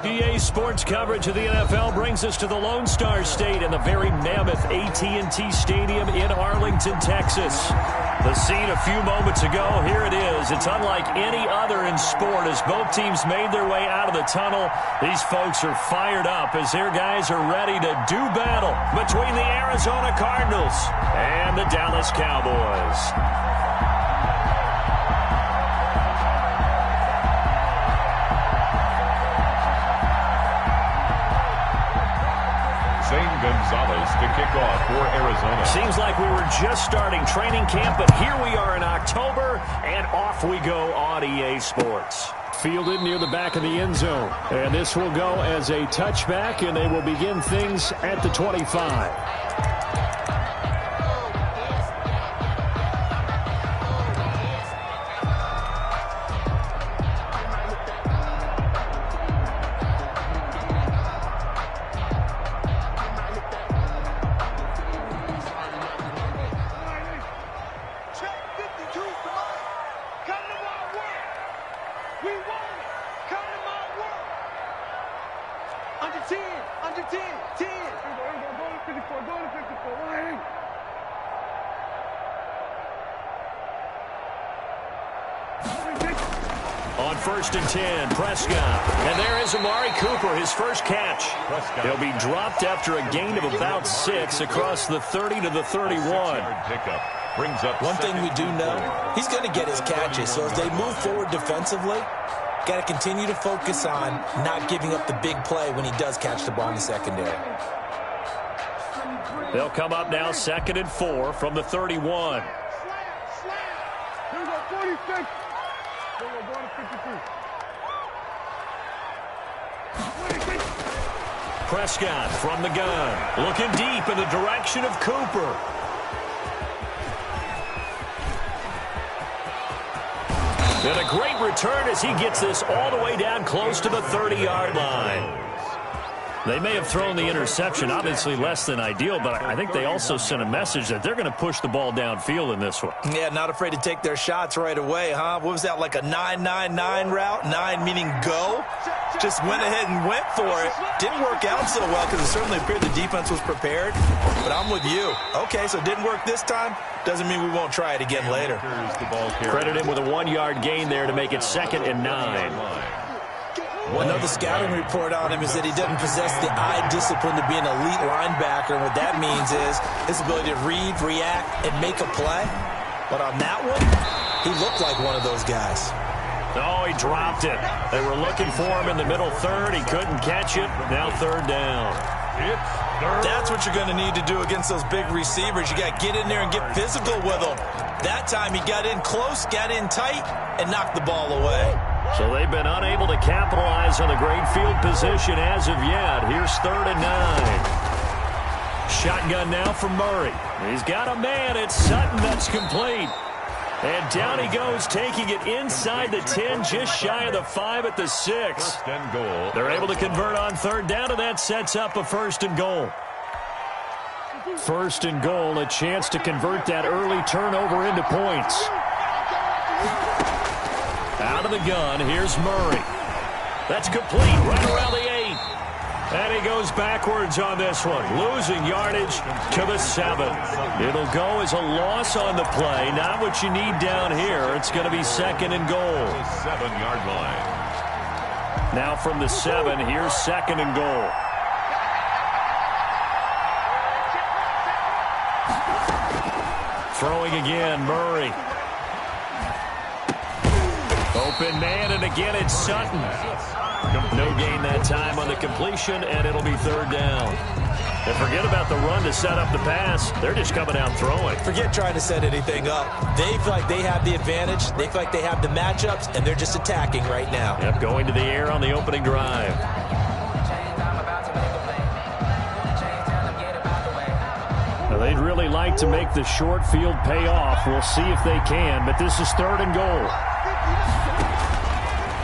EA Sports coverage of the NFL brings us to the Lone Star State and the very mammoth AT&T Stadium in Arlington, Texas. The scene a few moments ago, here it is. It's unlike any other in sport as both teams made their way out of the tunnel. These folks are fired up as their guys are ready to do battle between the Arizona Cardinals and the Dallas Cowboys. Gonzalez to kick off for Arizona. Seems like we were just starting training camp, but here we are in October, and off we go on EA Sports. Fielded near the back of the end zone, and this will go as a touchback, and they will begin things at the 25. On 1st and 10, Prescott. And there is Amari Cooper, his first catch. He'll be dropped after a gain of about 6 across the 30 to the 31. One thing we do know, he's going to get his catches. So as they move forward defensively, got to continue to focus on not giving up the big play when he does catch the ball in the secondary. They'll come up now 2nd and 4 from the 31. Prescott from the gun, looking deep in the direction of Cooper. And a great return as he gets this all the way down close to the 30-yard line. They may have thrown the interception, obviously less than ideal, but I think they also sent a message that they're going to push the ball downfield in this one. Yeah, not afraid to take their shots right away, huh? What was that, like a 9-9-9 route? 9 meaning go? Just went ahead and went for it. Didn't work out so well because it certainly appeared the defense was prepared. But I'm with you. Okay, so it didn't work this time. Doesn't mean we won't try it again later. Credit him with a 1-yard gain there to make it 2nd and 9. Another scouting report on him is that he doesn't possess the eye discipline to be an elite linebacker. And what that means is his ability to read, react, and make a play. But on that one, he looked like one of those guys. Oh, he dropped it. They were looking for him in the middle third. He couldn't catch it. Now 3rd down. That's what you're going to need to do against those big receivers. You got to get in there and get physical with them. That time he got in close, got in tight, and knocked the ball away. So they've been unable to capitalize on the great field position as of yet. Here's 3rd and 9. Shotgun now for Murray. He's got a man. It's Sutton that's complete. And down he goes, taking it inside the 10, just shy of the 5 at the 6. They're able to convert on 3rd down, and that sets up a 1st and goal. 1st and goal, a chance to convert that early turnover into points. Out of the gun, here's Murray. That's complete right around the 8. And he goes backwards on this one, losing yardage to the 7. It'll go as a loss on the play. Not what you need down here. It's going to be 2nd and goal. 7-yard line. Now from the 7, here's 2nd and goal. Throwing again, Murray. Open man, and again it's Sutton. No gain that time on the completion, and it'll be 3rd down. And forget about the run to set up the pass. They're just coming out throwing. Forget trying to set anything up. They feel like they have the advantage. They feel like they have the matchups, and they're just attacking right now. Yep, going to the air on the opening drive. Now, they'd really like to make the short field pay off. We'll see if they can, but this is 3rd and goal.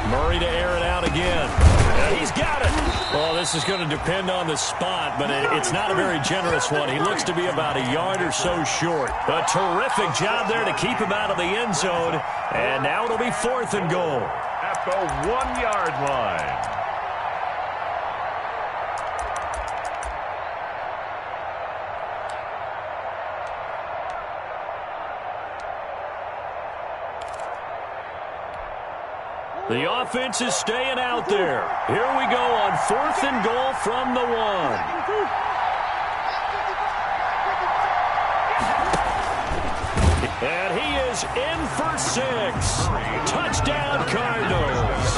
Murray to air it out again. And he's got it. Well, this is going to depend on the spot, but it's not a very generous one. He looks to be about a yard or so short. A terrific job there to keep him out of the end zone. And now it'll be 4th and goal. At the 1-yard line. The offense is staying out there. Here we go on 4th and goal from the 1. And he is in for 6. Touchdown, Cardinals.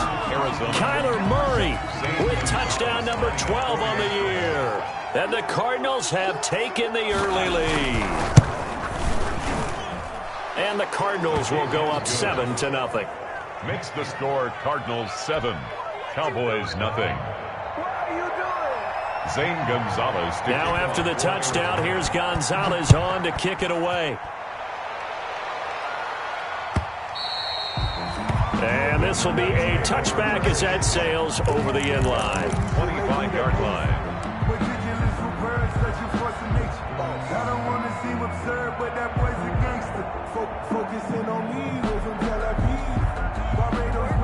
Kyler Murray with touchdown number 12 on the year. And the Cardinals have taken the early lead. And the Cardinals will go up 7-0. Makes the score Cardinals 7, Cowboys nothing. Zane Gonzalez. Now after the touchdown, here's Gonzalez on to kick it away. And this will be a touchback as that sails over the end line. 25-yard line. I don't want to seem absurd, but that boy's a gangster. Focusing on me, from Tel Aviv.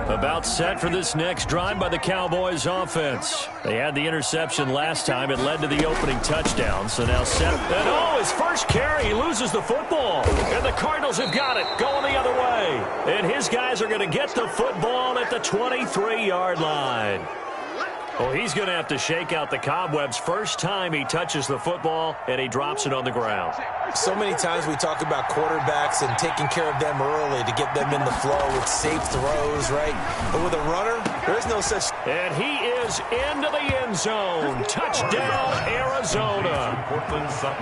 About set for this next drive by the Cowboys offense. They had the interception last time. It led to the opening touchdown. So now set. And oh, his first carry, he loses the football. And the Cardinals have got it going the other way. And his guys are going to get the football at the 23-yard line. Oh, he's going to have to shake out the cobwebs first time he touches the football, and he drops it on the ground. So many times we talk about quarterbacks and taking care of them early to get them in the flow with safe throws, right? But with a runner, there's no such... And he is into the end zone. Touchdown, Arizona.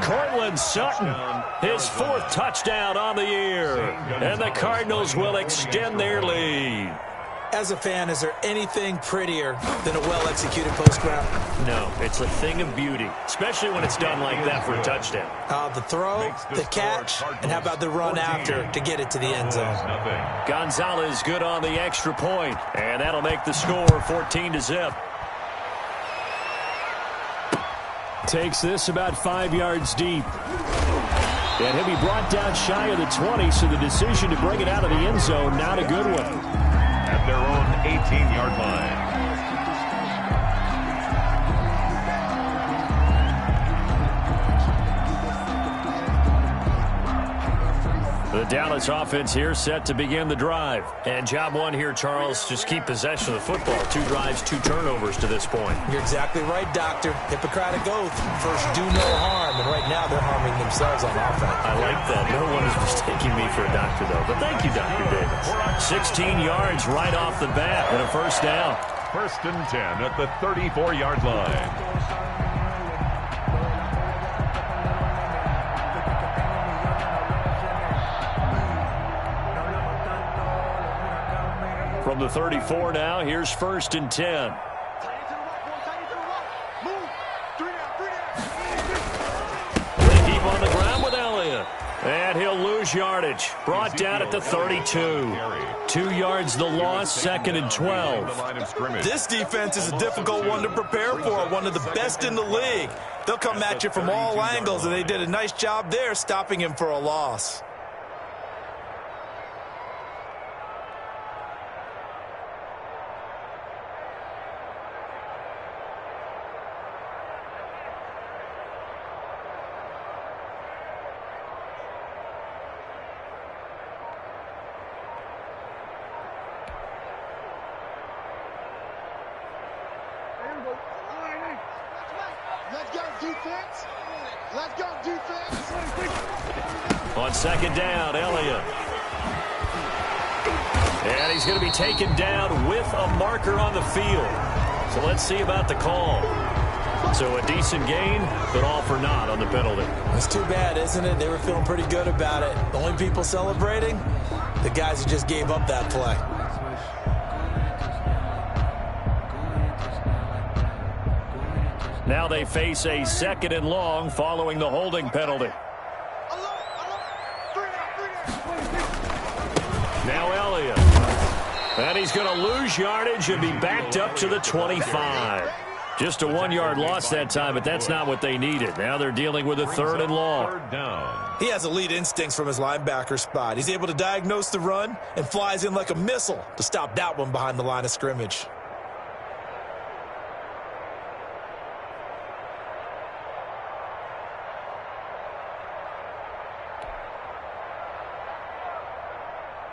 Cortland Sutton, his 4th touchdown on the year. And the Cardinals will extend their lead. As a fan, is there anything prettier than a well-executed post-route? No, it's a thing of beauty, especially when it's done like that for a touchdown. The throw, the catch, and how about the run after to get it to the end zone? Gonzalez good on the extra point, and that'll make the score 14-0. Takes this about 5 yards deep. And he'll be brought down shy of the 20, so the decision to bring it out of the end zone, not a good one. At their own 18-yard line. The Dallas offense here set to begin the drive. And job one here, Charles, just keep possession of the football. 2 drives, 2 turnovers to this point. You're exactly right, Doctor. Hippocratic oath. First, do no harm. And right now, they're harming themselves on offense. I like that. No one is mistaking me for a doctor, though. But thank you, Dr. Davis. 16 yards right off the bat and a first down. 1st and 10 at the 34-yard line. From the 34 now, here's 1st and 10. They keep on the ground with Elliott. And he'll lose yardage. Brought down at the 32. 2 yards the loss, 2nd and 12. This defense is a difficult one to prepare for, one of the best in the league. They'll come at you from all angles, and they did a nice job there stopping him for a loss. On 2nd down, Elliott. And he's going to be taken down with a marker on the field. So let's see about the call. So a decent gain, but all for naught on the penalty. It's too bad, isn't it? They were feeling pretty good about it. The only people celebrating, the guys who just gave up that play. Now they face a 2nd and long following the holding penalty. Now Elliott. And he's going to lose yardage and be backed up to the 25. Just a 1-yard loss that time, but that's not what they needed. Now they're dealing with a 3rd and long. He has elite instincts from his linebacker spot. He's able to diagnose the run and flies in like a missile to stop that one behind the line of scrimmage.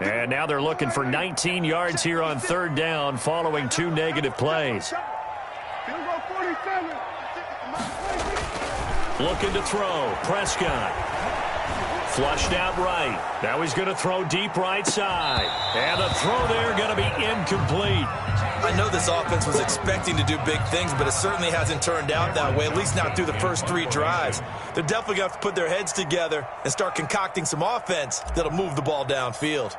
And now they're looking for 19 yards here on third down following 2 negative plays. Looking to throw. Prescott. Flushed out right. Now he's going to throw deep right side. And the throw there going to be incomplete. I know this offense was expecting to do big things, but it certainly hasn't turned out that way, at least not through the first 3 drives. They're definitely going to have to put their heads together and start concocting some offense that'll move the ball downfield.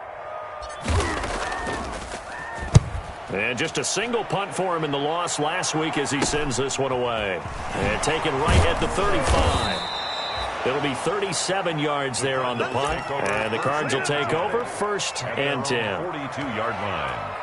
And just a single punt for him in the loss last week as he sends this one away. And taken right at the 35. It'll be 37 yards there on the punt. And the Cards will take over 1st and 10. 42-yard line.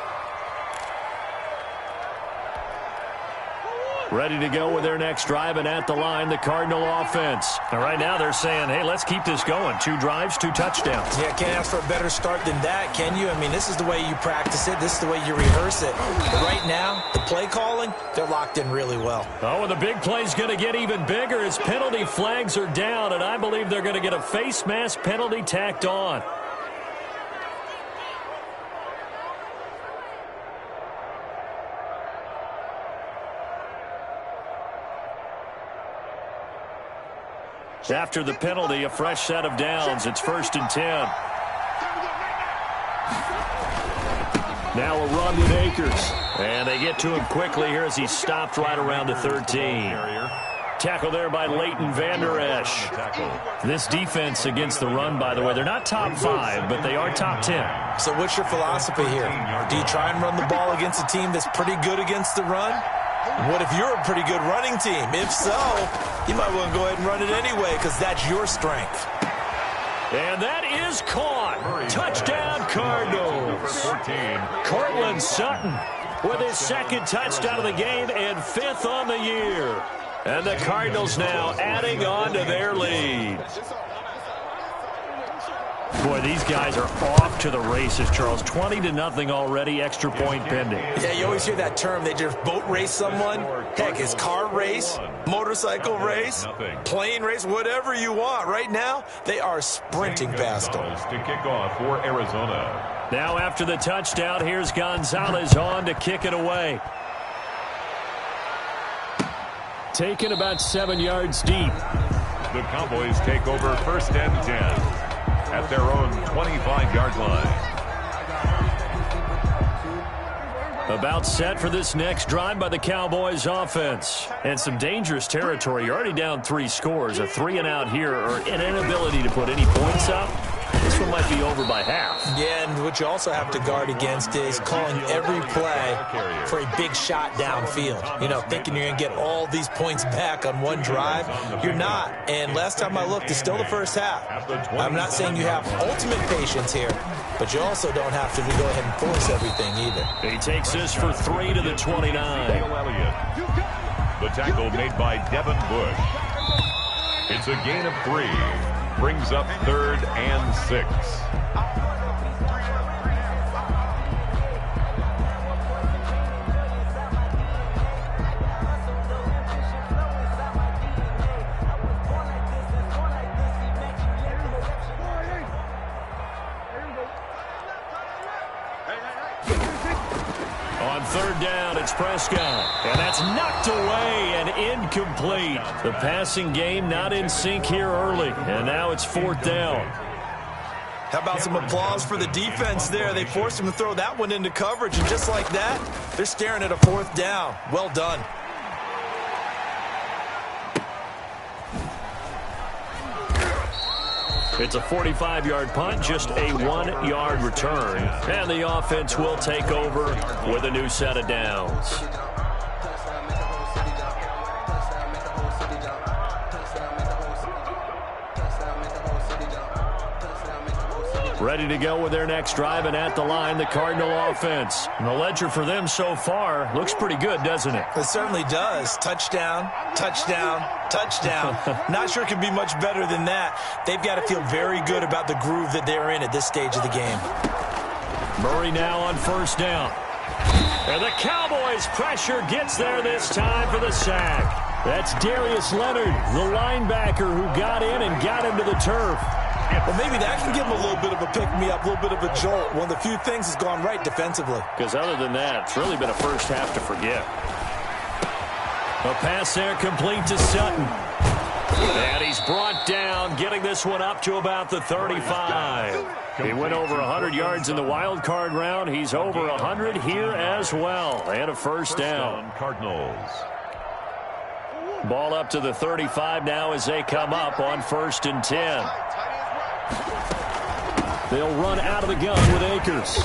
Ready to go with their next drive, and at the line, the Cardinal offense. And right now they're saying, hey, let's keep this going. 2 drives, 2 touchdowns. Yeah, can't ask for a better start than that, can you? I mean, this is the way you practice it. This is the way you rehearse it. But right now, the play calling, they're locked in really well. Oh, and the big play's going to get even bigger as penalty flags are down, and I believe they're going to get a face mask penalty tacked on. After the penalty, a fresh set of downs. It's 1st and 10. Now a run with Akers. And they get to him quickly here as he's stopped right around the 13. Tackle there by Leighton Vander Esch. This defense against the run, by the way, they're not top 5, but they are top 10. So what's your philosophy here? Do you try and run the ball against a team that's pretty good against the run? What if you're a pretty good running team? If so, you might want to go ahead and run it anyway because that's your strength. And that is caught. Touchdown, Cardinals. Cortland Sutton with his 2nd touchdown of the game and 5th on the year. And the Cardinals now adding on to their lead. Boy, these guys are off to the races, Charles. 20-0 already, extra point pending. Yeah, you always hear that term. They just boat race someone. Heck, it's car race, motorcycle race, plane race, whatever you want. Right now, they are sprinting past them. To kick off for Arizona. Now after the touchdown, here's Gonzalez on to kick it away. Taken about 7 yards deep. The Cowboys take over 1st and 10. At their own 25-yard line. About set for this next drive by the Cowboys offense. And some dangerous territory. You're already down 3 scores. A 3-and-out here or an inability to put any points up. This one might be over by half. Yeah, and what you also have to guard against is calling every play for a big shot downfield. You know, thinking you're going to get all these points back on one drive. You're not. And last time I looked, it's still the first half. I'm not saying you have ultimate patience here, but you also don't have to go ahead and force everything either. He takes this for 3 to the 29. The tackle made by Devin Bush. It's a gain of 3. Brings up 3rd and 6. On 3rd down, it's Prescott. And that's knocked away and incomplete. The passing game not in sync here early. And now it's 4th down. How about some applause for the defense there? They forced him to throw that one into coverage, and just like that, they're staring at a 4th down. Well done. It's a 45-yard punt, just a 1-yard return. And the offense will take over with a new set of downs. Ready to go with their next drive, and at the line, the Cardinal offense. And the ledger for them so far looks pretty good, doesn't it? It certainly does. Touchdown, touchdown, touchdown. Not sure it could be much better than that. They've got to feel very good about the groove that they're in at this stage of the game. Murray now on 1st down. And the Cowboys pressure gets there this time for the sack. That's Darius Leonard, the linebacker who got in and got him to the turf. Well, maybe that can give him a little bit of a pick-me-up, a little bit of a jolt. One of the few things has gone right defensively. Because other than that, it's really been a first half to forget. A pass there complete to Sutton. And he's brought down, getting this one up to about the 35. He went over 100 yards in the wild card round. He's over 100 here as well. And a first down. Cardinals. Ball up to the 35 now as they come up on 1st and 10. They'll run out of the gun with Akers.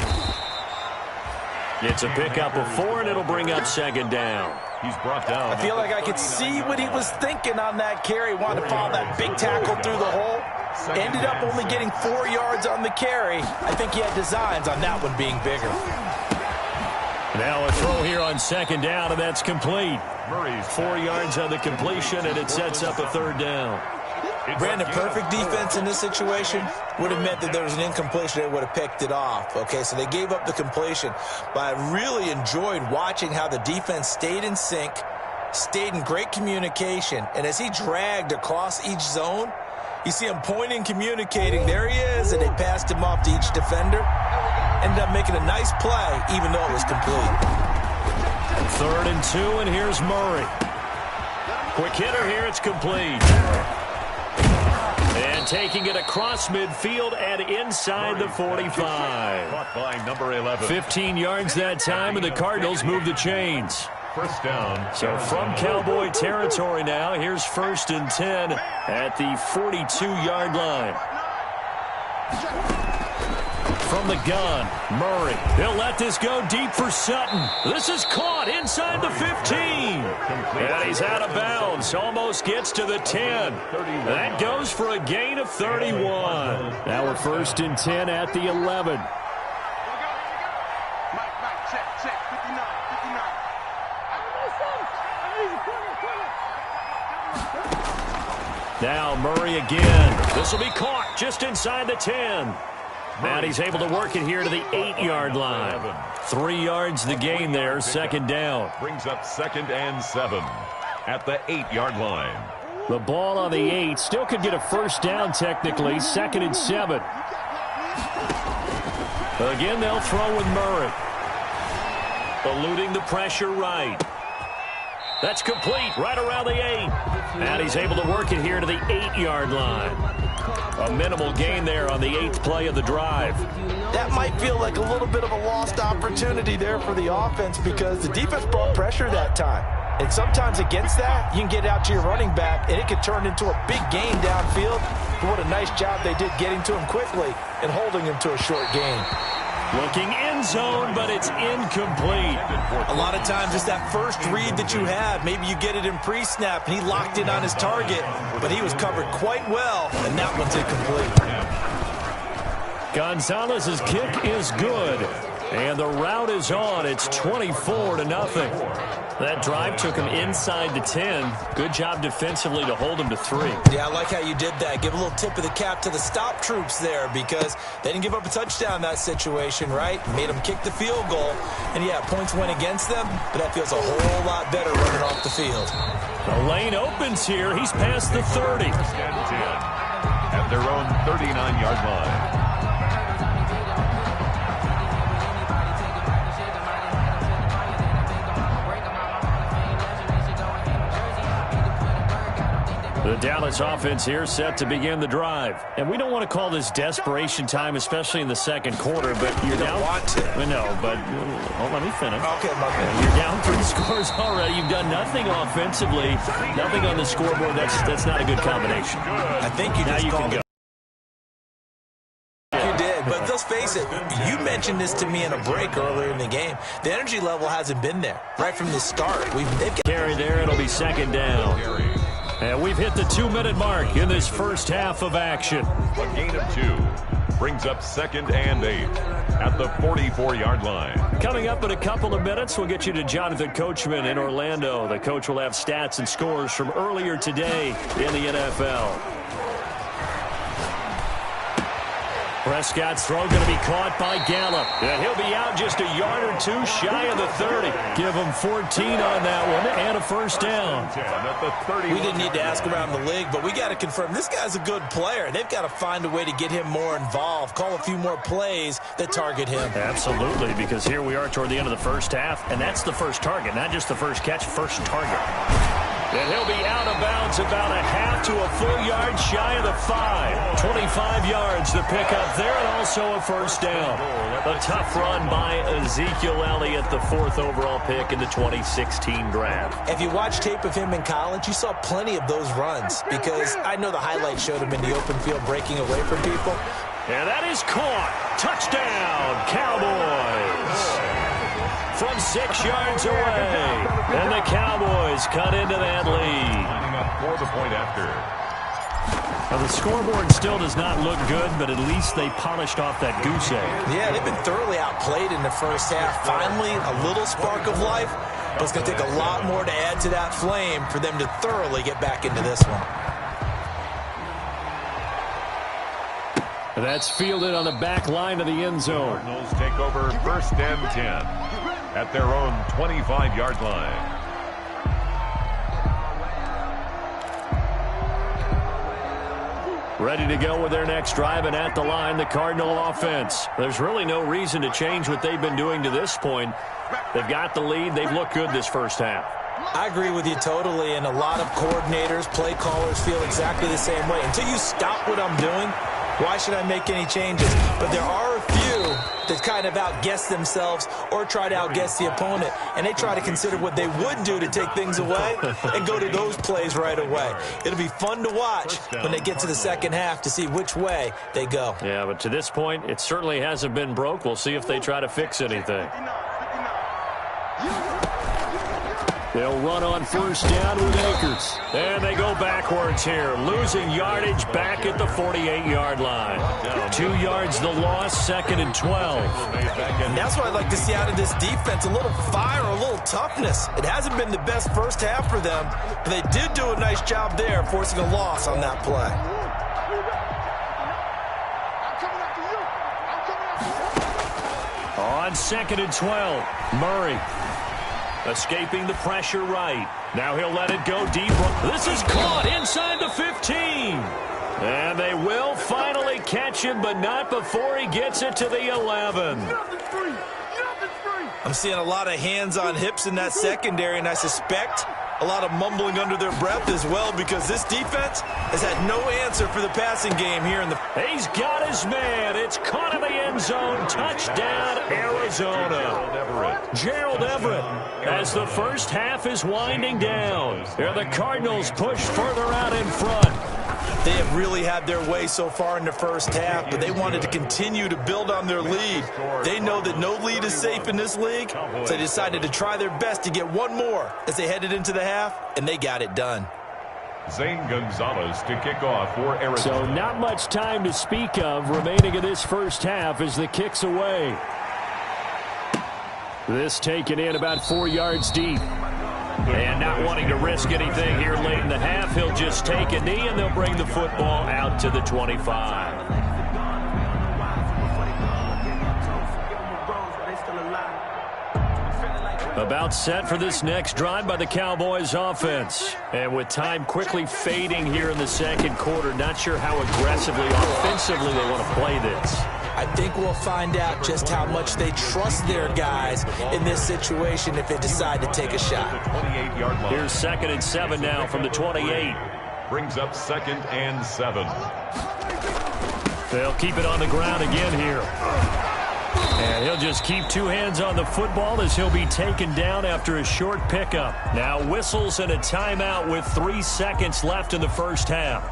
It's a pickup of 4, and it'll bring up 2nd down. He's brought down. I feel like I could see what he was thinking on that carry. Wanted to follow that big tackle through the hole. Ended up only getting 4 yards on the carry. I think he had designs on that one being bigger. Now a throw here on 2nd down, and that's complete. 4 yards on the completion, and it sets up a 3rd down. Brandon, perfect defense in this situation would have meant that there was an incompletion. They would have picked it off. Okay, so they gave up the completion. But I really enjoyed watching how the defense stayed in sync, stayed in great communication. And as he dragged across each zone, you see him pointing, communicating. There he is, and they passed him off to each defender. Ended up making a nice play, even though it was complete. 3rd and 2, and here's Murray. Quick hitter here, it's complete. And taking it across midfield and inside the 45. Caught by number 11. 15 yards that time, and the Cardinals move the chains. First down. So from Cowboy territory now, here's 1st and 10 at the 42-yard line. From the gun, Murray. They'll let this go deep for Sutton. This is caught inside the 15. And he's out of bounds. Almost gets to the 10. That goes for a gain of 31. Now we're 1st and 10 at the 11. Now Murray again. This will be caught just inside the 10. And he's able to work it here to the 8-yard line. 3 yards the gain there, 2nd down. Brings up 2nd and 7 at the 8-yard line. The ball on the 8 still could get a first down technically, 2nd and 7. Again, they'll throw with Murray. Eluding the pressure right. That's complete right around the 8. And he's able to work it here to the 8-yard line. A minimal gain there on the 8th play of the drive. That might feel like a little bit of a lost opportunity there for the offense because the defense brought pressure that time. And sometimes against that, you can get out to your running back, and it could turn into a big gain downfield. But what a nice job they did getting to him quickly and holding him to a short gain. Looking in zone, but it's incomplete. A lot of times it's that first read that you have. Maybe you get it in pre-snap, and he locked in on his target, but he was covered quite well, and that one's incomplete. Gonzalez's kick is good, and the route is on. It's 24-0. That drive took him inside the 10. Good job defensively to hold him to 3. Yeah, I like how you did that. Give a little tip of the cap to the stop troops there because they didn't give up a touchdown in that situation, right? Made them kick the field goal. And, yeah, points went against them, but that feels a whole lot better running off the field. The lane opens here. He's past the 30. First and 10 at their own 39-yard line. The Dallas offense here set to begin the drive. And we don't want to call this desperation time, especially in the second quarter, but you're down. Don't want to. I know, but let me finish. Okay, my bad. You're down 3 scores already. You've done nothing offensively, nothing on the scoreboard. That's not a good combination. I think you just called it. You did, but let's face it, you mentioned this to me in a break earlier in the game. The energy level hasn't been there right from the start. They've got carry there. It'll be 2nd down. And we've hit the 2-minute mark in this first half of action. A gain of 2 brings up 2nd and 8 at the 44-yard line. Coming up in a couple of minutes, we'll get you to Jonathan Coachman in Orlando. The coach will have stats and scores from earlier today in the NFL. Prescott's throw going to be caught by Gallup. And he'll be out just a yard or two shy of the 30. Give him 14 on that one and a first down. We didn't need to ask around the league, but we got to confirm this guy's a good player. They've got to find a way to get him more involved, call a few more plays that target him. Absolutely, because here we are toward the end of the first half, and that's the first target, not just the first catch, first target. And he'll be out of bounds about a half to a full yard shy of the 5. 25 yards to pick up there, and also a first down. A tough run by Ezekiel Elliott, the 4th overall pick in the 2016 draft. If you watch tape of him in college, you saw plenty of those runs, because I know the highlights showed him in the open field breaking away from people. And that is caught. Touchdown, Cowboys. From 6 yards away. And the Cowboys cut into that lead. Lining up for the point after. Now, the scoreboard still does not look good, but at least they polished off that goose egg. Yeah, they've been thoroughly outplayed in the first half. Finally, a little spark of life, but it's going to take a lot more to add to that flame for them to thoroughly get back into this one. That's fielded on the back line of the end zone. Cardinals take over 1st and 10 at their own 25-yard line. Ready to go with their next drive, and at the line, the Cardinal offense. There's really no reason to change what they've been doing to this point. They've got the lead. They've looked good this first half. I agree with you totally, and a lot of coordinators, play callers feel exactly the same way. Until you stop what I'm doing, why should I make any changes? But there are a few that kind of outguess themselves or try to outguess the opponent, and they try to consider what they would do to take things away and go to those plays right away. It'll be fun to watch when they get to the second half to see which way they go. Yeah, but to this point, it certainly hasn't been broke. We'll see if they try to fix anything. They'll run on first down with Akers. And they go backwards here, losing yardage back at the 48-yard line. 2 yards the loss, 2nd and 12. And that's what I'd like to see out of this defense, a little fire, a little toughness. It hasn't been the best first half for them, but they did do a nice job there, forcing a loss on that play. On 2nd and 12, Murray. Escaping the pressure right. Now he'll let it go deep. This is caught inside the 15. And they will finally catch him, but not before he gets it to the 11. I'm seeing a lot of hands on hips in that secondary, and I suspect a lot of mumbling under their breath as well, because this defense has had no answer for the passing game here in the... He's got his man. It's caught in the end zone. Touchdown, Arizona. Gerald Everett, as the first half is winding down. Here the Cardinals push further out in front. They have really had their way so far in the first half, but they wanted to continue to build on their lead. They know that no lead is safe in this league, so they decided to try their best to get one more as they headed into the half, and they got it done. Zane Gonzalez to kick off for Arizona. So not much time to speak of remaining in this first half as the kick's away. This taken in about 4 yards deep. And not wanting to risk anything here late in the half, he'll just take a knee and they'll bring the football out to the 25. About set for this next drive by the Cowboys offense. And with time quickly fading here in the second quarter, not sure how aggressively, offensively they want to play this. I think we'll find out just how much they trust their guys in this situation if they decide to take a shot. Here's 2nd and 7 now from the 28. Brings up 2nd and 7. They'll keep it on the ground again here. And he'll just keep 2 hands on the football as he'll be taken down after a short pickup. Now whistles and a timeout with 3 seconds left in the first half.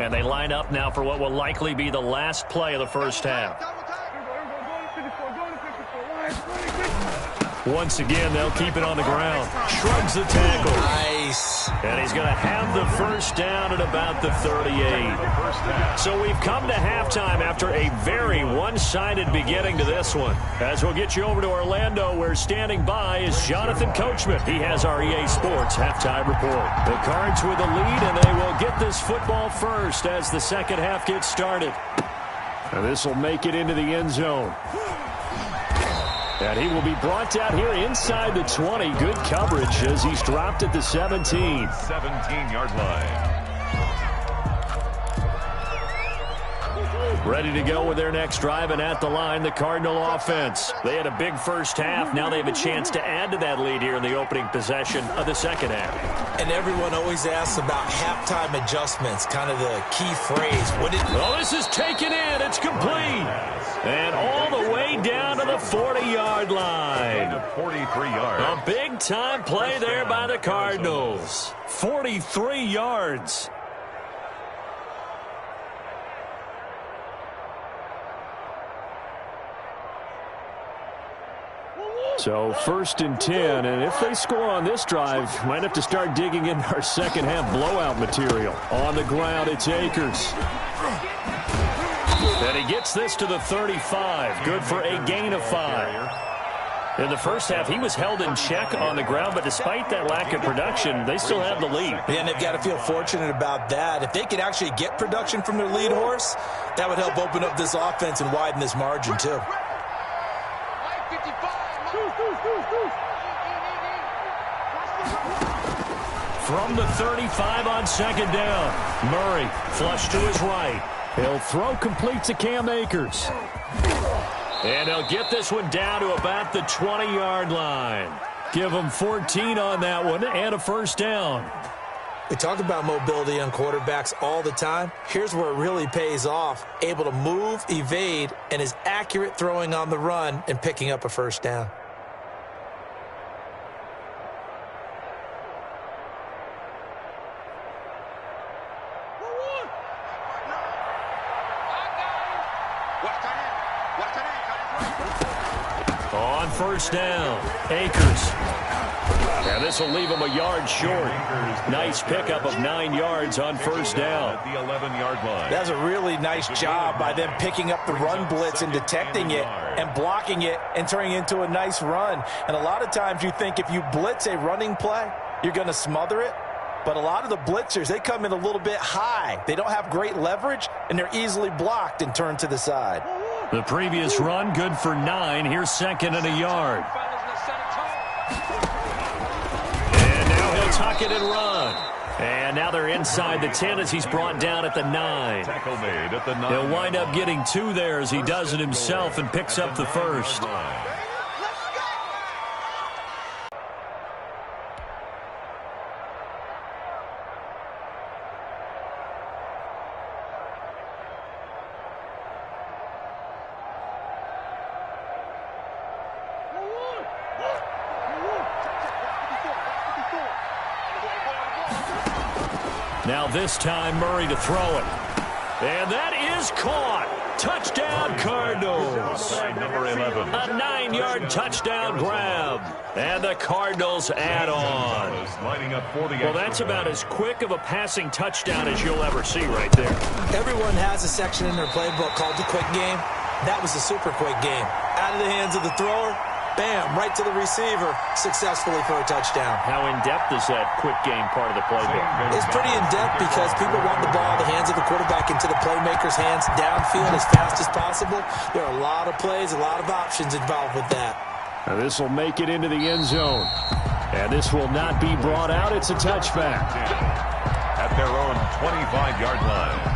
And they line up now for what will likely be the last play of the first half. Once again, they'll keep it on the ground. Shrugs the tackle. Nice. And he's going to have the first down at about the 38. So we've come to halftime after a very one-sided beginning to this one. As we'll get you over to Orlando, where standing by is Jonathan Coachman. He has our EA Sports halftime report. The Cards with a lead, and they will get this football first as the second half gets started. And this will make it into the end zone. And he will be brought down here inside the 20. Good coverage as he's dropped at the 17. 17-yard line. Ready to go with their next drive, and at the line, the Cardinal offense. They had a big first half. Now they have a chance to add to that lead here in the opening possession of the second half. And everyone always asks about halftime adjustments, kind of the key phrase. Well, this is taken in. It's complete. And all the way down to the 40-yard line. 43 yards. A big-time play there by the Cardinals. 43 yards. So first and 10, and if they score on this drive, might have to start digging in our second half blowout material. On the ground, it's Akers. And he gets this to the 35. Good for a gain of 5. In the first half, he was held in check on the ground, but despite that lack of production, they still have the lead. And they've got to feel fortunate about that. If they could actually get production from their lead horse, that would help open up this offense and widen this margin, too. From the 35 on second down, Murray flush to his right. He'll throw complete to Cam Akers. And he'll get this one down to about the 20-yard line. Give him 14 on that one and a first down. We talk about mobility on quarterbacks all the time. Here's where it really pays off. Able to move, evade, and is accurate throwing on the run and picking up a first down. On first down, Akers. And this will leave him a yard short. Nice pickup of 9 yards on first down. At the 11-yard line. That's a really nice job by them picking up the run blitz and detecting it and blocking it and turning it into a nice run. And a lot of times you think if you blitz a running play, you're going to smother it. But a lot of the blitzers, they come in a little bit high. They don't have great leverage, and they're easily blocked and turned to the side. The previous run, good for 9. Here's second and a yard. And now he'll tuck it and run. And now they're inside the 10 as he's brought down at the 9. Tackle made at the 9. He'll wind up getting 2 there as he does it himself and picks up the first. Now this time, Murray to throw it. And that is caught. Touchdown, Cardinals. Number 11. A 9-yard touchdown grab. And the Cardinals add on. Well, that's about as quick of a passing touchdown as you'll ever see right there. Everyone has a section in their playbook called the quick game. That was the super quick game. Out of the hands of the thrower, bam, right to the receiver, successfully for a touchdown. How in-depth is that quick game part of the playbook? It's pretty in-depth because people want the ball, the hands of the quarterback into the playmaker's hands, downfield as fast as possible. There are a lot of plays, a lot of options involved with that. Now this will make it into the end zone. And this will not be brought out. It's a touchback. At their own 25-yard line.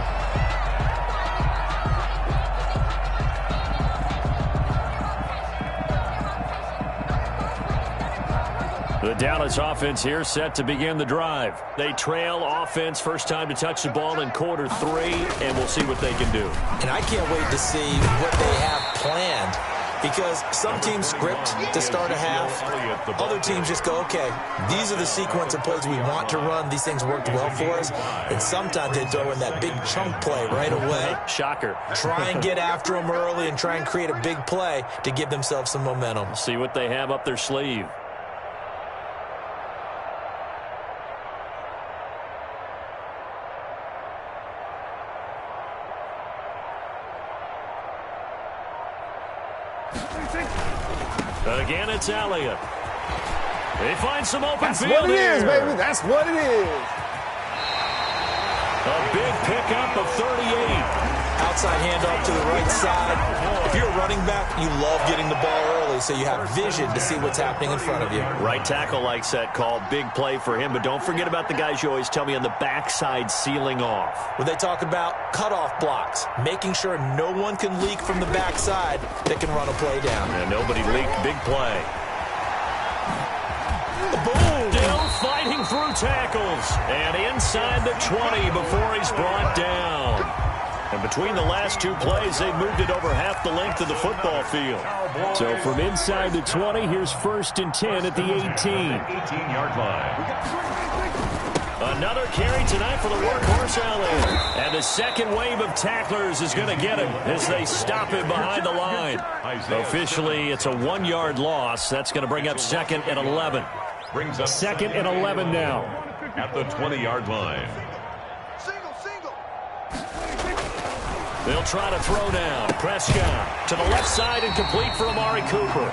The Dallas offense here set to begin the drive. They trail offense, first time to touch the ball in quarter 3, and we'll see what they can do. And I can't wait to see what they have planned, because some teams script to start a half. Other teams just go, okay, these are the sequence of plays we want to run. These things worked well for us. And sometimes they throw in that big chunk play right away. Shocker. Try and get after them early and try and create a big play to give themselves some momentum. See what they have up their sleeve. Again, it's Elliott. They find some open field That's what it here. is, baby. That's what it is. A big pickup of 38. Outside handoff to the right side. If you're a running back, you love getting the ball early so you have vision to see what's happening in front of you. Right tackle likes that call. Big play for him, but don't forget about the guys you always tell me on the backside sealing off. When they talk about cutoff blocks, making sure no one can leak from the backside that can run a play down. And nobody leaked. Big play. Boom! Still fighting through tackles. And inside the 20 before he's brought down. And between the last two plays, they've moved it over half the length of the football field. So from inside the 20, here's 1st and 10 at the 18. 18-yard line. Another carry tonight for the workhorse Elliott. And the second wave of tacklers is going to get him as they stop him behind the line. Officially, it's a 1-yard loss. That's going to bring up 2nd and 11. Brings up 2nd and 11 now. At the 20-yard line. They'll try to throw down. Prescott to the left side and complete for Amari Cooper.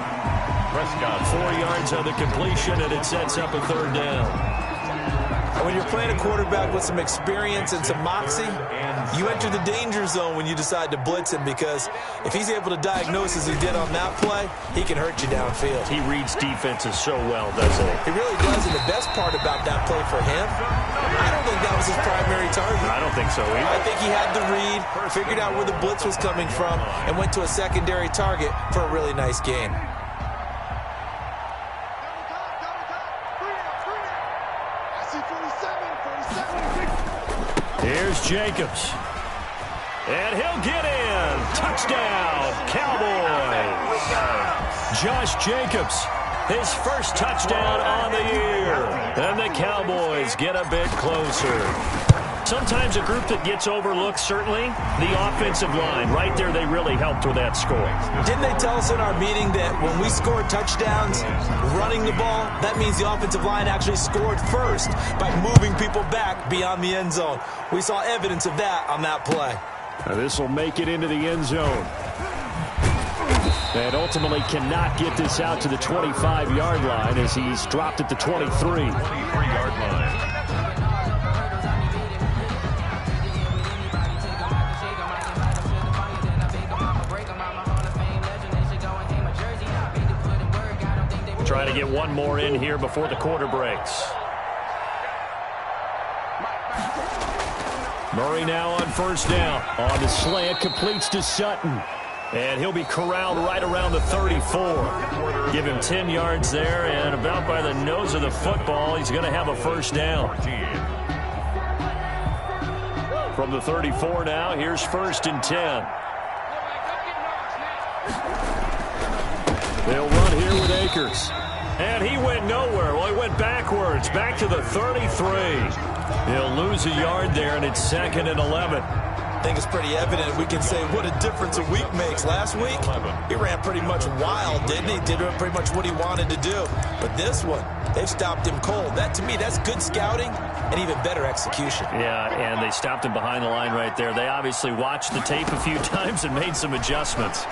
Prescott 4 yards on the completion, and it sets up a 3rd down. When you're playing a quarterback with some experience and some moxie, you enter the danger zone when you decide to blitz him, because if he's able to diagnose as he did on that play, he can hurt you downfield. He reads defenses so well, doesn't he? He really does, and the best part about that play for him, I don't think that was his primary target. I don't think so either. I think he had the read, figured out where the blitz was coming from, and went to a secondary target for a really nice game. Here's Jacobs. And he'll get in. Touchdown, Cowboys. Josh Jacobs, his first touchdown on the year. And the Cowboys get a bit closer. Sometimes a group that gets overlooked, certainly, the offensive line. Right there, they really helped with that score. Didn't they tell us in our meeting that when we score touchdowns running the ball, that means the offensive line actually scored first by moving people back beyond the end zone? We saw evidence of that on that play. Now this will make it into the end zone. And ultimately cannot get this out to the 25-yard line as he's dropped at the 23. 23-yard line. Trying to get one more in here before the quarter breaks. Murray now on 1st down. On the slant, completes to Sutton. And he'll be corralled right around the 34. Give him 10 yards there, and about by the nose of the football, he's going to have a 1st down. From the 34 now, here's 1st and 10. They'll run here with Akers. And he went nowhere. Well, he went backwards, back to the 33. He'll lose a yard there, and it's 2nd and 11. I think it's pretty evident. We can say what a difference a week makes. Last week, he ran pretty much wild, didn't he? Did pretty much what he wanted to do. But this one, they've stopped him cold. That, to me, that's good scouting and even better execution. Yeah, and they stopped him behind the line right there. They obviously watched the tape a few times and made some adjustments.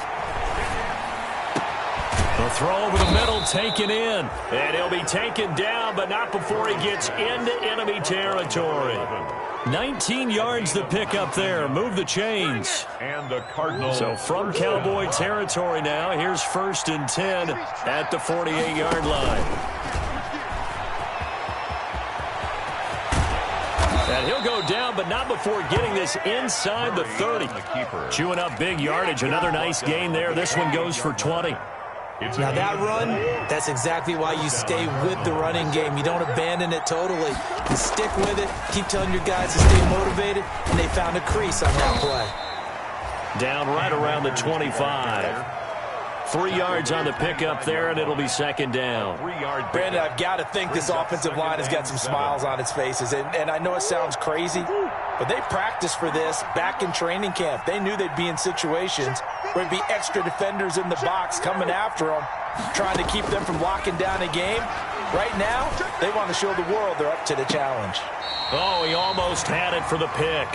The throw over the middle, taken in. And he'll be taken down, but not before he gets into enemy territory. 19 yards to pick up there. Move the chains. And the Cardinals. So from Cowboy territory now, here's 1st and 10 at the 48-yard line. And he'll go down, but not before getting this inside the 30. Chewing up big yardage. Another nice gain there. This one goes for 20. Now that run, that's exactly why you stay with the running game. You don't abandon it totally. You stick with it, keep telling your guys to stay motivated, and they found a crease on that play. Down right around the 25. 3 yards on the pickup there, and it'll be 2nd down. Brandon, I've got to think this offensive line has got some smiles on its faces. And I know it sounds crazy, but they practiced for this back in training camp. They knew they'd be in situations where there'd be extra defenders in the box coming after them, trying to keep them from locking down a game. Right now, they want to show the world they're up to the challenge. Oh, he almost had it for the pick.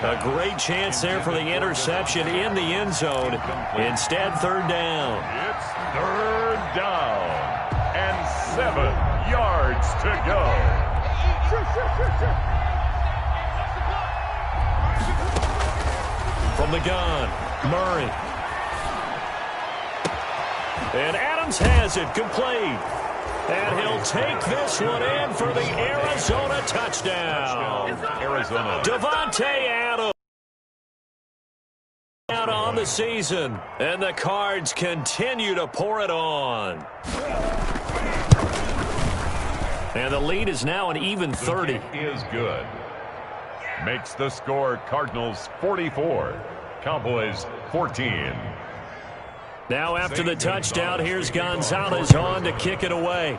A great chance there for the interception in the end zone. Instead, third down. It's third down and 7 yards to go. From the gun, Murray. And Adams has it, complete. And he'll take this one in for the Arizona touchdown. Arizona. Devontae Adams out on the season. And the Cards continue to pour it on. And the lead is now an even 30. Is good. Makes the score Cardinals 44. Cowboys 14. Now after the touchdown, here's Gonzalez on to kick it away.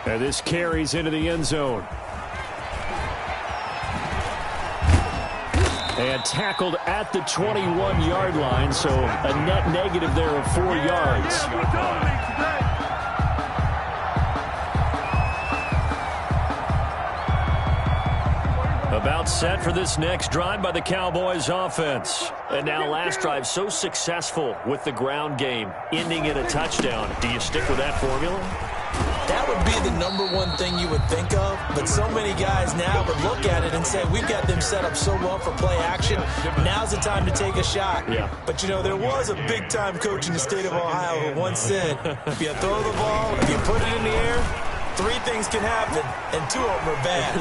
And this carries into the end zone. And tackled at the 21-yard line, so a net negative there of 4 yards. About set for this next drive by the Cowboys offense. And now last drive so successful with the ground game, ending in a touchdown. Do you stick with that formula? That would be the #1 thing you would think of, but so many guys now would look at it and say, we've got them set up so well for play action. Now's the time to take a shot. Yeah. But, you know, there was a big-time coach in the state of Ohio who once said, if you throw the ball, if you put it in the air, 3 things can happen, and 2 of them are bad.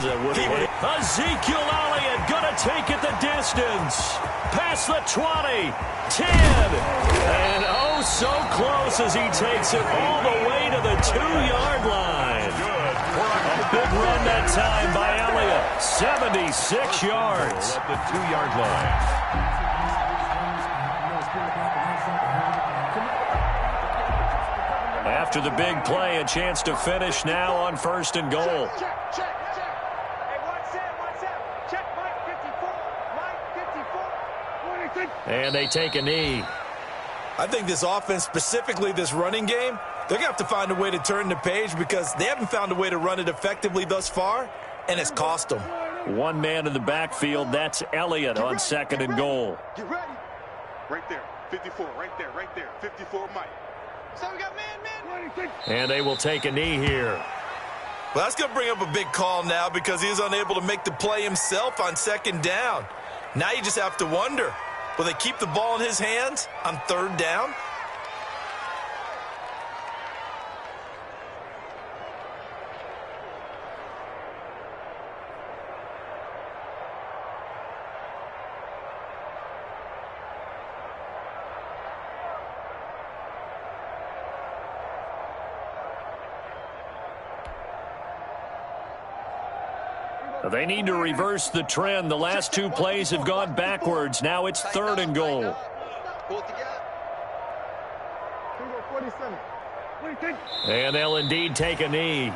Ezekiel Elliott gonna take it the distance. Past the 20, 10, and oh so close as he takes it all the way to the 2-yard line. A big run that time by Elliott, 76 yards. At the 2-yard line. After the big play, a chance to finish now on 1st and goal. Check. Hey, watch that. Check Mike 54. Mike 54. And they take a knee. I think this offense, specifically this running game, they're going to have to find a way to turn the page because they haven't found a way to run it effectively thus far, and it's cost them. One man in the backfield, that's Elliott on 2nd and goal. Get ready. Right there. 54. Right there. 54 Mike. So we got man. And they will take a knee here. Well, that's going to bring up a big call now because he was unable to make the play himself on 2nd down. Now you just have to wonder, will they keep the ball in his hands on 3rd down? They need to reverse the trend. The last 2 plays have gone backwards. Now it's 3rd and goal. And they'll indeed take a knee.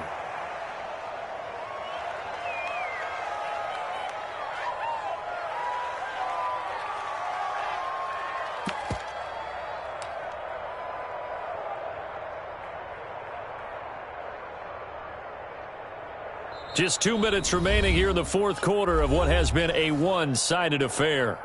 Just 2 minutes remaining here in the 4th quarter of what has been a one-sided affair.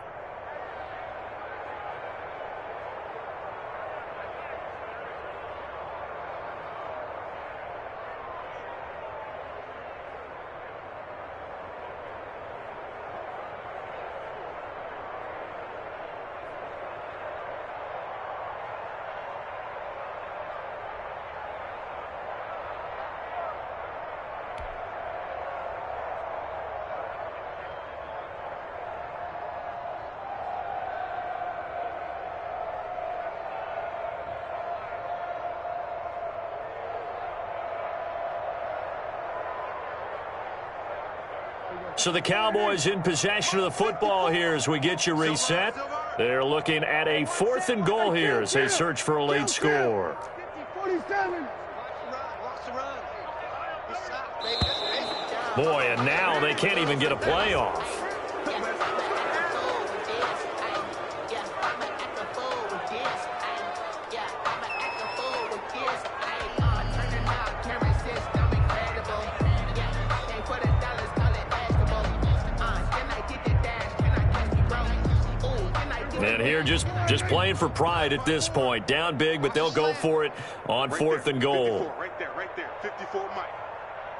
So the Cowboys in possession of the football here as we get you reset. They're looking at a 4th and goal here as they search for a late score. 47. Boy, and now they can't even get a play off. And here just playing for pride at this point. Down big, but they'll go for it on 4th and goal. 54, right there. 54 Mike.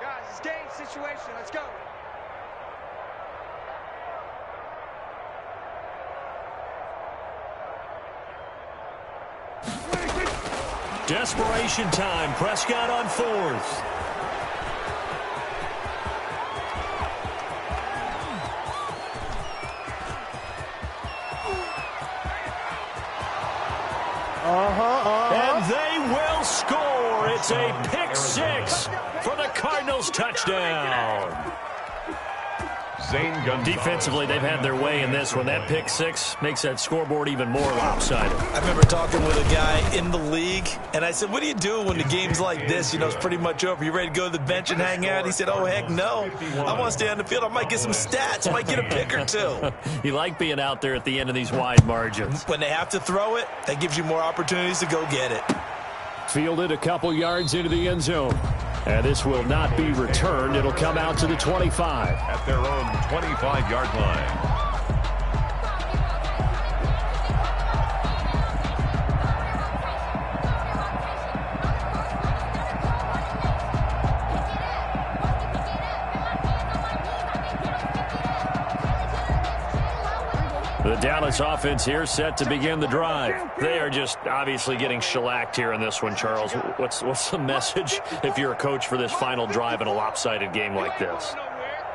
Guys, it's game situation. Let's go. Desperation time. Prescott on 4th. And they will score. It's a pick 6 for the Cardinals touchdown. Defensively, they've had their way in this one. That pick 6 makes that scoreboard even more lopsided. I remember talking with a guy in the league, and I said, what do you do when the game's like this? You know, it's pretty much over. You ready to go to the bench and hang out? He said, oh, heck no. I want to stay on the field. I might get some stats. I might get a pick or two. You like being out there at the end of these wide margins. When they have to throw it, that gives you more opportunities to go get it. Fielded a couple yards into the end zone. And this will not be returned. It'll come out to the 25. At their own 25-yard line. The Dallas offense here set to begin the drive. They are just obviously getting shellacked here in this one, Charles. What's the message if you're a coach for this final drive in a lopsided game like this?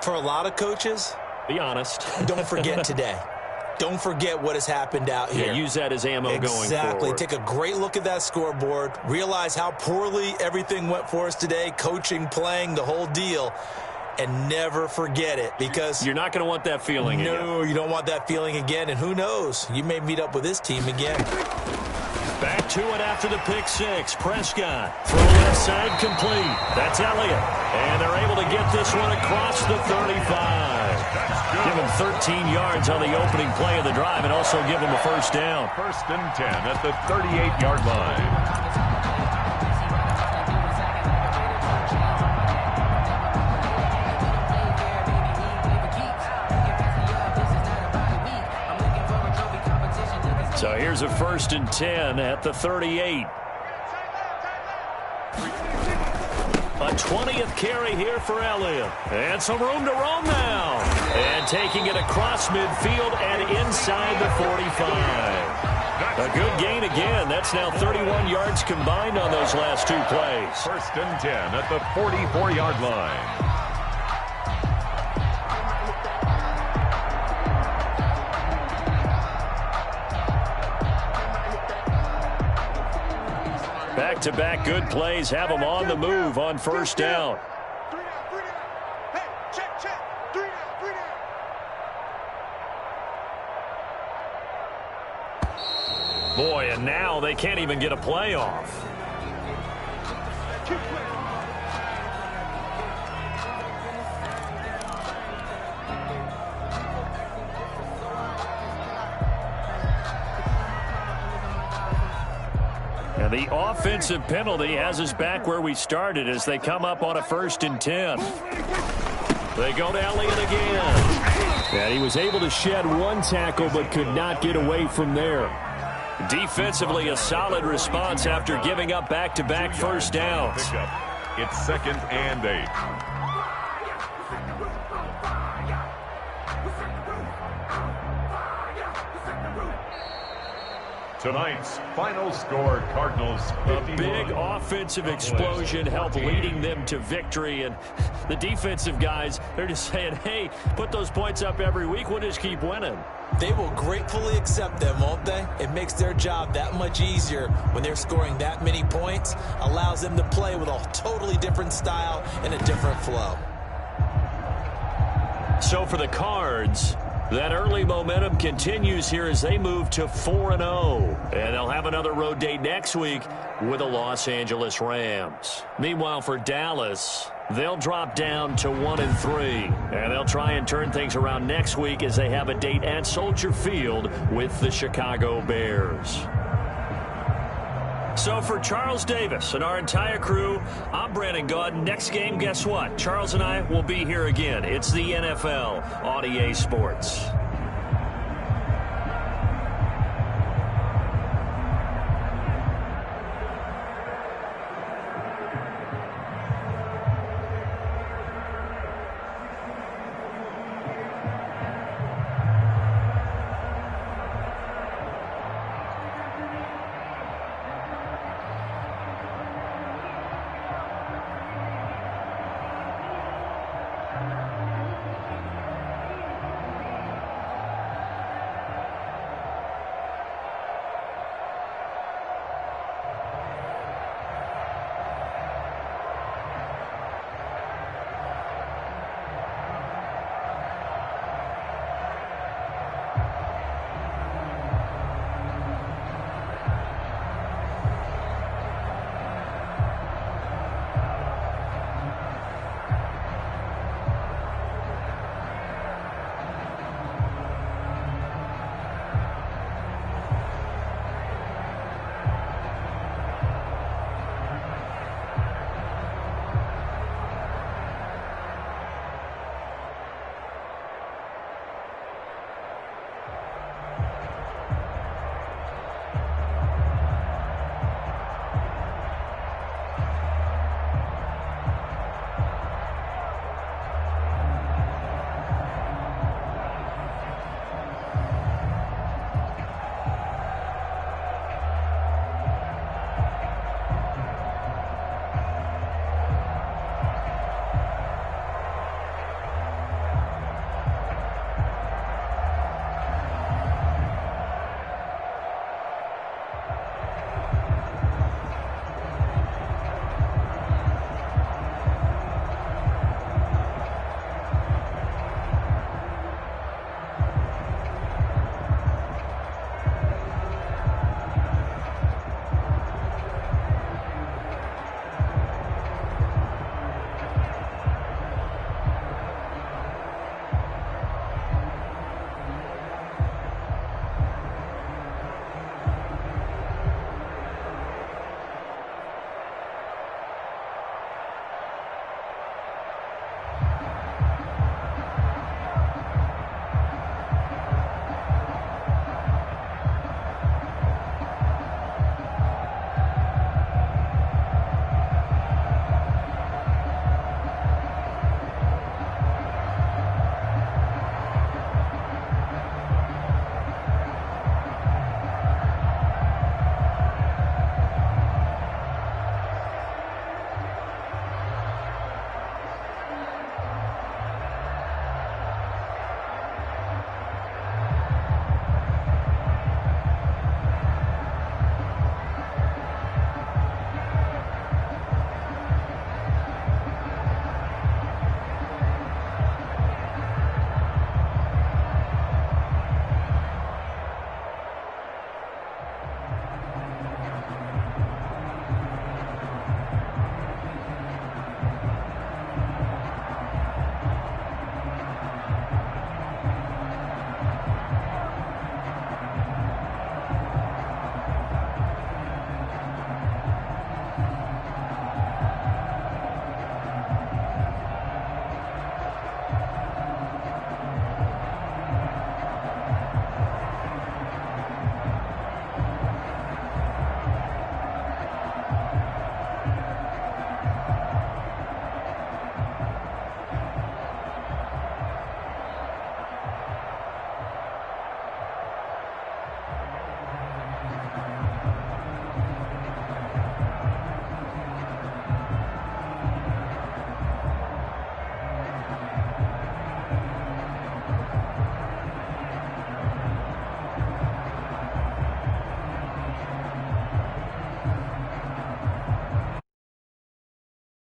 For a lot of coaches, be honest. Don't forget today. Don't forget what has happened out here. Yeah, use that as ammo going forward. Exactly. Take a great look at that scoreboard. Realize how poorly everything went for us today. Coaching, playing, the whole deal. And never forget it, because you're not going to want that feeling again. No, you don't want that feeling again. And who knows? You may meet up with this team again. Back to it after the pick 6. Prescott. Throw left side complete. That's Elliott. And they're able to get this one across the 35. Give him 13 yards on the opening play of the drive and also give him a first down. 1st and 10 at the 38-yard line. So here's a 1st and 10 at the 38. A 20th carry here for Elliott. And some room to roam now. And taking it across midfield and inside the 45. A good gain again. That's now 31 yards combined on those last 2 plays. 1st and 10 at the 44-yard line. Back-to-back good plays have them on the move on 1st down. 3 down. Hey, check. 3 down. Boy, and now they can't even get a play off. Keep playing. And the offensive penalty has us back where we started as they come up on a 1st and 10. They go to Elliott again. And he was able to shed 1 tackle but could not get away from there. Defensively, a solid response after giving up back-to-back first downs. It's 2nd and 8. Tonight's final score, Cardinals 51. A big offensive explosion helped leading them to victory. And the defensive guys, they're just saying, hey, put those points up every week. We'll just keep winning. They will gratefully accept them, won't they? It makes their job that much easier when they're scoring that many points. Allows them to play with a totally different style and a different flow. So for the Cards, that early momentum continues here as they move to 4-0. And they'll have another road date next week with the Los Angeles Rams. Meanwhile, for Dallas, they'll drop down to 1-3. And they'll try and turn things around next week as they have a date at Soldier Field with the Chicago Bears. So for Charles Davis and our entire crew, I'm Brandon Gaudin. Next game, guess what? Charles and I will be here again. It's the NFL on EA Sports.